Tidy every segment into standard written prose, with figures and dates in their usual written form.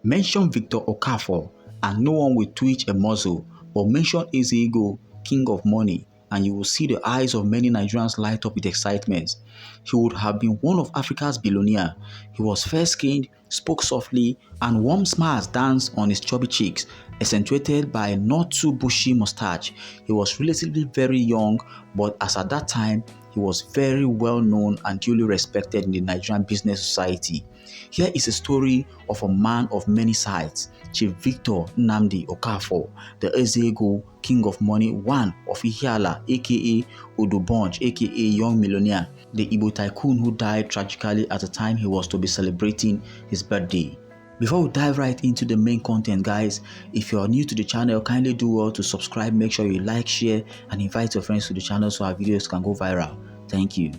Mention Victor Okafor and no one will twitch a muscle, but mention Ezego, king of money, and you will see the eyes of many Nigerians light up with excitement. He would have been one of Africa's billionaires. He was fair-skinned, spoke softly, and warm smiles danced on his chubby cheeks, accentuated by a not too bushy mustache. He was relatively very young, but as at that time, he was very well known and duly respected in the Nigerian business society. Here is a story of a man of many sides, Chief Victor Nnamdi Okafor, the Ezego, king of money, one of Ihiala, aka Odubonj, aka young millionaire, the Igbo tycoon who died tragically at the time he was to be celebrating his birthday. Before we dive right into the main content, guys, if you are new to the channel, kindly do well to subscribe, make sure you like, share, and invite your friends to the channel so our videos can go viral. Thank you.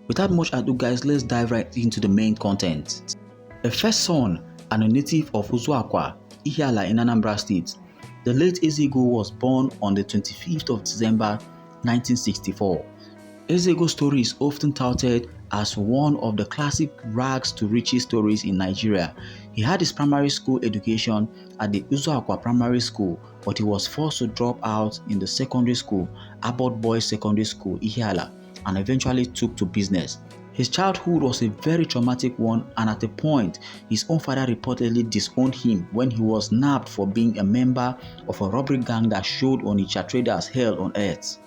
Without much ado, guys, let's dive right into the main content. A first son and a native of Uzuakwa, Ihiala in Anambra State, the late Ezego was born on the 25th of December 1964. Ezego's story is often touted as one of the classic rags to riches stories in Nigeria. He had his primary school education at the Uzuakwa Primary School, but he was forced to drop out in the secondary school, Abbott Boys Secondary School, Ihiala, and eventually took to business. His childhood was a very traumatic one, and at a point, his own father reportedly disowned him when he was nabbed for being a member of a robbery gang that showed Onitsha traders hell on earth.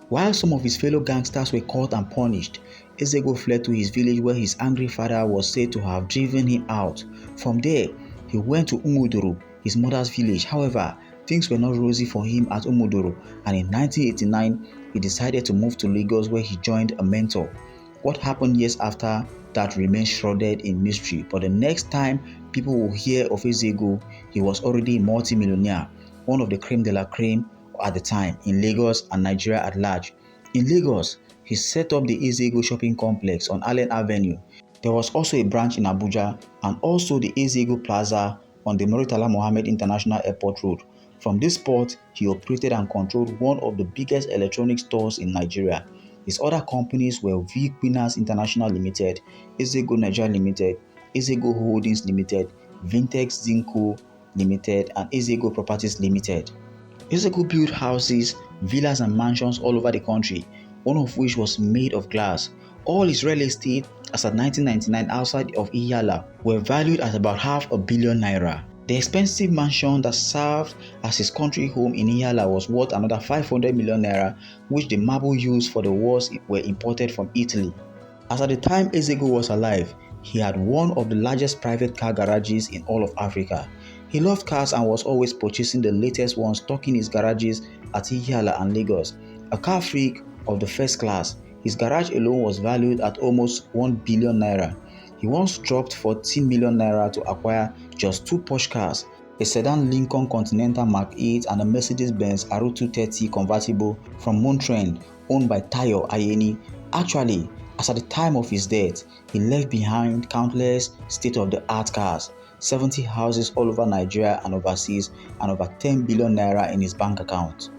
While some of his fellow gangsters were caught and punished, Ezego fled to his village where his angry father was said to have driven him out. From there, he went to Umudoro, his mother's village. However, things were not rosy for him at Umudoro, and in 1989, he decided to move to Lagos where he joined a mentor. What happened years after that remains shrouded in mystery, but the next time people will hear of Ezego, he was already a multi-millionaire, one of the creme de la creme at the time in Lagos and Nigeria at large. In Lagos, he set up the Ezego shopping complex on Allen Avenue. There was also a branch in Abuja and also the Ezego Plaza on the Murtala Mohammed International Airport Road. From this spot, he operated and controlled one of the biggest electronic stores in Nigeria. His other companies were V Quinas International Limited, Ezego Nigeria Limited, Ezego Holdings Limited, Vintex Zinco Limited, and Ezego Properties Limited. Ezego built houses, villas and mansions all over the country, one of which was made of glass. All his real estate as at 1999 outside of Ihiala were valued at about ₦500 million. The expensive mansion that served as his country home in Ihiala was worth another ₦500 million, which the marble used for the walls were imported from Italy. As at the time Ezego was alive, he had one of the largest private car garages in all of Africa. He loved cars and was always purchasing the latest ones, stocking his garages at Ihiala and Lagos. A car freak of the first class, his garage alone was valued at almost ₦1 billion. He once dropped ₦14 million to acquire just two Porsche cars, a sedan Lincoln Continental Mark 8 and a Mercedes-Benz R230 convertible from Mountrain owned by Tayo Ayeni. Actually, as at the time of his death, he left behind countless state-of-the-art cars, 70 houses all over Nigeria and overseas, and over ₦10 billion in his bank account.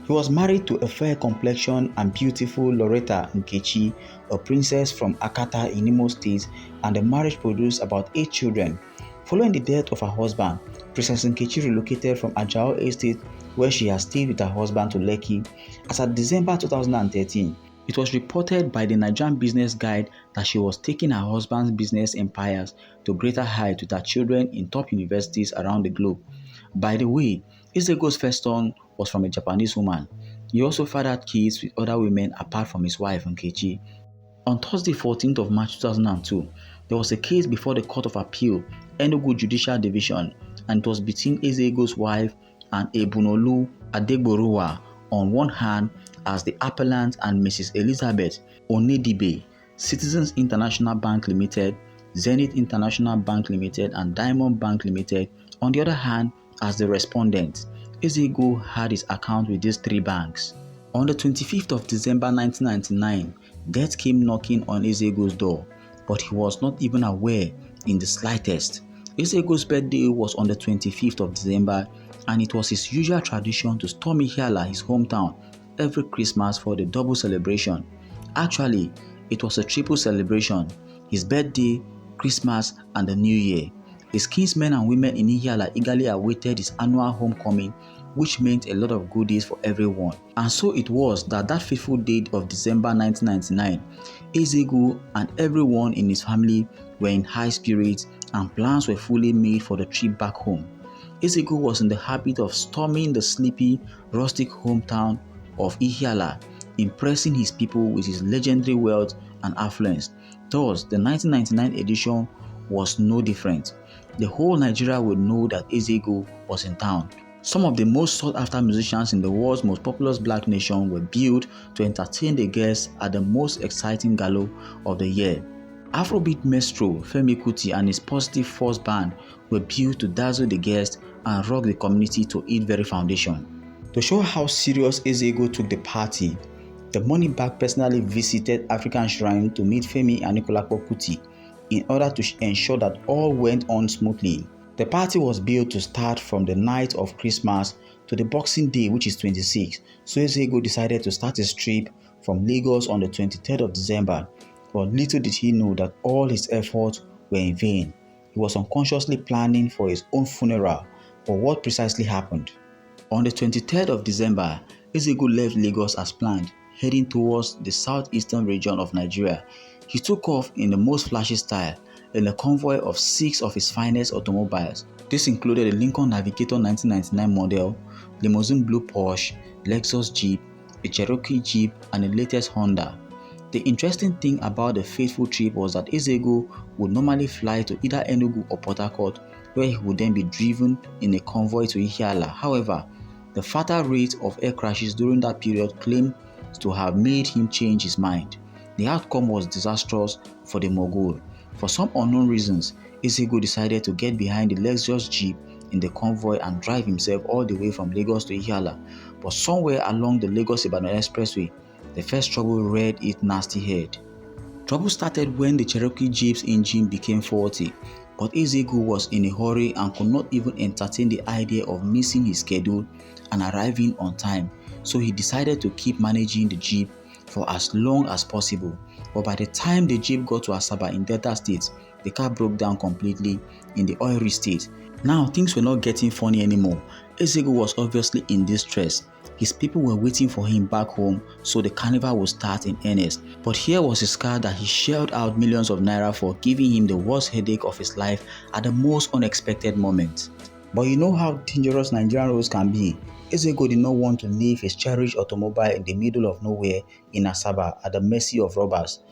He was married to a fair complexion and beautiful Loretta Nkechi, a princess from Akata in Imo State, and the marriage produced about 8 children. Following the death of her husband, Princess Nkechi relocated from Ajao Estate, where she has stayed with her husband, to Lekki. As of December 2013, it was reported by the Nigerian Business Guide that she was taking her husband's business empires to greater heights with her children in top universities around the globe. By the way, Ezego's first son was from a Japanese woman. He also fathered kids with other women apart from his wife Nkechi. On Thursday, 14th of March 2002, there was a case before the Court of Appeal, Enugu Judicial Division, and it was between Ezego's wife and Ebunolu Adegboruwa on one hand as the appellant and Mrs. Elizabeth Onedibe, Citizens International Bank Limited, Zenith International Bank Limited, and Diamond Bank Limited on the other hand as the respondent. Ezego had his account with these three banks. On the 25th of December 1999, death came knocking on Ezego's door, but he was not even aware in the slightest. Ezego's birthday was on the 25th of December, and it was his usual tradition to storm Ihiala, his hometown, every Christmas for the double celebration. Actually, it was a triple celebration: his birthday, Christmas, and the New Year. His kinsmen and women in Ihiala eagerly awaited his annual homecoming, which meant a lot of goodies for everyone. And so it was that fateful date of December 1999, Ezegu and everyone in his family were in high spirits and plans were fully made for the trip back home. Ezegu was in the habit of storming the sleepy, rustic hometown of Ihiala, impressing his people with his legendary wealth and affluence. Thus, the 1999 edition was no different. The whole Nigeria would know that Ezegu was in town. Some of the most sought-after musicians in the world's most populous black nation were billed to entertain the guests at the most exciting gala of the year. Afrobeat maestro Femi Kuti and his Positive Force band were billed to dazzle the guests and rock the community to its very foundation. To show how serious Ezegu took the party, the money bag personally visited African Shrine to meet Femi and Nikolapo Kuti in order to ensure that all went on smoothly. The party was billed to start from the night of Christmas to the Boxing Day, which is 26, so Ezegu decided to start his trip from Lagos on the 23rd of December, but little did he know that all his efforts were in vain. He was unconsciously planning for his own funeral, but what precisely happened? On the 23rd of December, Ezegu left Lagos as planned, heading towards the southeastern region of Nigeria. He took off in the most flashy style, in a convoy of 6 of his finest automobiles. This included a Lincoln Navigator 1999 model, limousine blue Porsche, Lexus Jeep, a Cherokee Jeep, and the latest Honda. The interesting thing about the fateful trip was that Ezegu would normally fly to either Enugu or Port Harcourt, where he would then be driven in a convoy to Ihiala. However, the fatal rate of air crashes during that period claimed to have made him change his mind. The outcome was disastrous for the Mogul. For some unknown reasons, Ezegu decided to get behind the Lexus Jeep in the convoy and drive himself all the way from Lagos to Ihiala. But somewhere along the Lagos-Ibadan Expressway, the first trouble reared its nasty head. Trouble started when the Cherokee Jeep's engine became faulty, but Ezegu was in a hurry and could not even entertain the idea of missing his schedule and arriving on time, so he decided to keep managing the Jeep for as long as possible. But by the time the Jeep got to Asaba in Delta State, the car broke down completely in the oil-rich state. Now things were not getting funny anymore. Ezegu was obviously in distress. His people were waiting for him back home so the carnival would start in earnest. But here was his car that he shelled out millions of naira for, giving him the worst headache of his life at the most unexpected moment. But you know how dangerous Nigerian roads can be. Ezegu did not want to leave his cherished automobile in the middle of nowhere in Asaba at the mercy of robbers.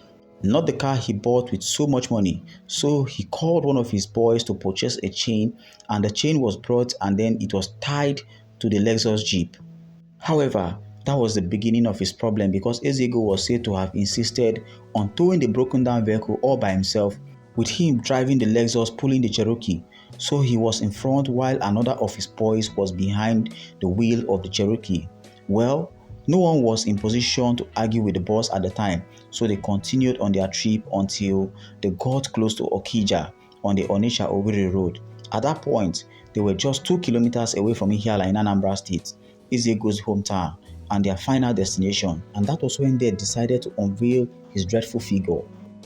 Not the car he bought with so much money. So he called one of his boys to purchase a chain, and the chain was brought and then it was tied to the Lexus Jeep. However, that was the beginning of his problem, because Ezegu was said to have insisted on towing the broken down vehicle all by himself, with him driving the Lexus pulling the Cherokee. So he was in front while another of his boys was behind the wheel of the Cherokee. Well, no one was in position to argue with the boss at the time, so they continued on their trip until they got close to Okija on the Onitsha-Owerri road. At that point, they were just 2 kilometers away from Ihiala in Anambra State, Ezegu's hometown, and their final destination, and that was when they decided to unveil his dreadful figure.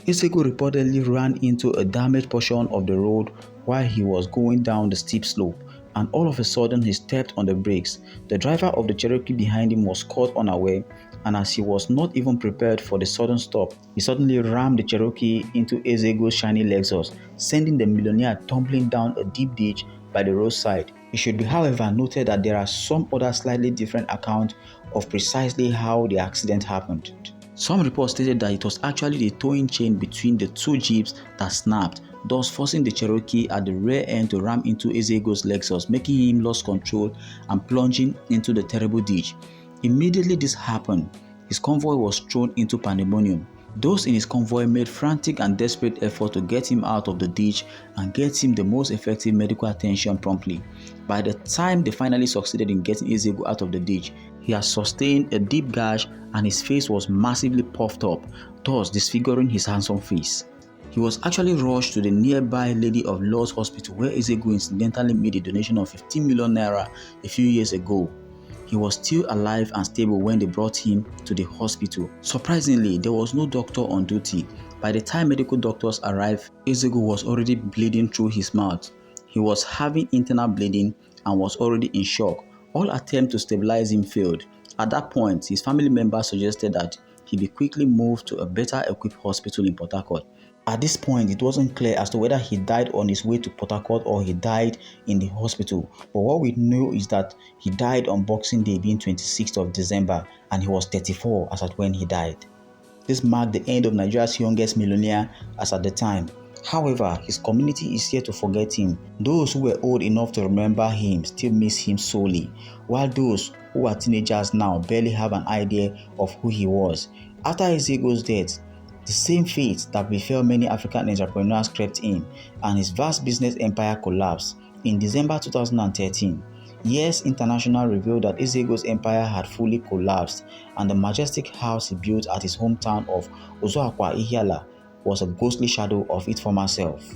Ezegu reportedly ran into a damaged portion of the road while he was going down the steep slope, and all of a sudden he stepped on the brakes. The driver of the Cherokee behind him was caught unaware, and as he was not even prepared for the sudden stop, he suddenly rammed the Cherokee into Ezegu's shiny Lexus, sending the millionaire tumbling down a deep ditch by the roadside. It should be, however, noted that there are some other slightly different accounts of precisely how the accident happened. Some reports stated that it was actually the towing chain between the two jeeps that snapped, thus forcing the Cherokee at the rear end to ram into Ezegu's Lexus, making him lose control and plunging into the terrible ditch. Immediately this happened, his convoy was thrown into pandemonium. Those in his convoy made frantic and desperate effort to get him out of the ditch and get him the most effective medical attention promptly. By the time they finally succeeded in getting Ezegu out of the ditch, he had sustained a deep gash and his face was massively puffed up, thus disfiguring his handsome face. He was actually rushed to the nearby Lady of Lords Hospital, where Ezegu incidentally made a donation of 15 million naira a few years ago. He was still alive and stable when they brought him to the hospital. Surprisingly, there was no doctor on duty. By the time medical doctors arrived, Ezegu was already bleeding through his mouth. He was having internal bleeding and was already in shock. All attempts to stabilize him failed. At that point, his family members suggested that he be quickly moved to a better equipped hospital in Port Harcourt. At this point, it wasn't clear as to whether he died on his way to Port Harcourt or he died in the hospital. But what we know is that he died on Boxing Day, being 26th of December, and he was 34 as at when he died. This marked the end of Nigeria's youngest millionaire as at the time. However, his community is yet to forget him. Those who were old enough to remember him still miss him sorely, while those who are teenagers now barely have an idea of who he was. After Ezego's death, the same fate that befell many African entrepreneurs crept in, and his vast business empire collapsed. In December 2013, Yes International revealed that Ezego's empire had fully collapsed, and the majestic house he built at his hometown of Ozoakwa Ihiala was a ghostly shadow of its former self.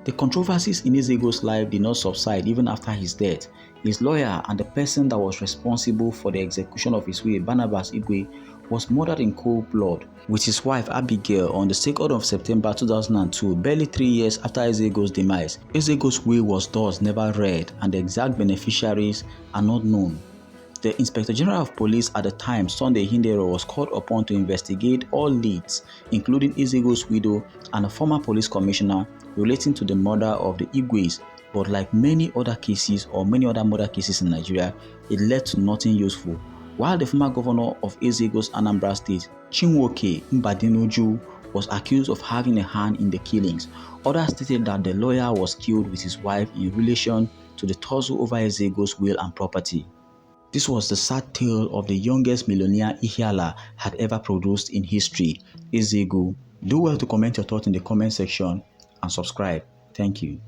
The controversies in Ezego's life did not subside even after his death. His lawyer and the person that was responsible for the execution of his will, Barnabas Igwe, was murdered in cold blood with his wife Abigail on the 2nd of September 2002, barely 3 years after Ezego's demise. Ezego's will was thus never read, and the exact beneficiaries are not known. The Inspector General of Police at the time, Sunday Hindero, was called upon to investigate all leads, including Ezego's widow and a former police commissioner, relating to the murder of the Igwes, but like many other cases or many other murder cases in Nigeria, it led to nothing useful. While the former governor of Ezego's Anambra State, Chinwoke Mbadinuju, was accused of having a hand in the killings, others stated that the lawyer was killed with his wife in relation to the tussle over Ezego's will and property. This was the sad tale of the youngest millionaire Ihiala had ever produced in history, Ezego. Do well to comment your thoughts in the comment section and subscribe. Thank you.